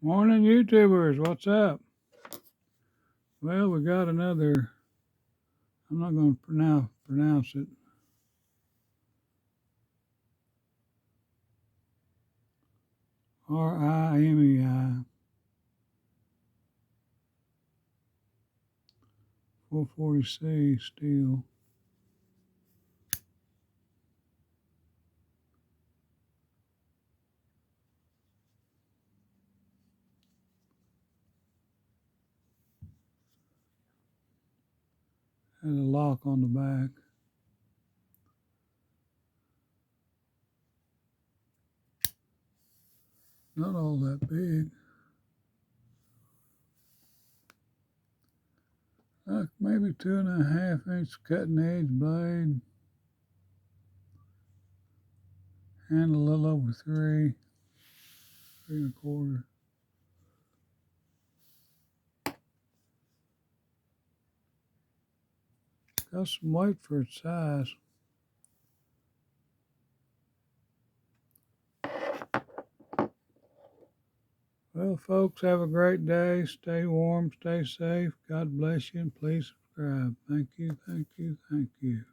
Morning, YouTubers. What's up? Well, we got another. I'm not going to pronounce it. RI.Mei 440C steel. Has a lock on the back. Not all that big. Maybe 2.5 inch cutting edge blade. Handle a little over 3.25. Got some weight for its size. Well, folks, have a great day. Stay warm, stay safe. God bless you, and please subscribe. Thank you, thank you, thank you.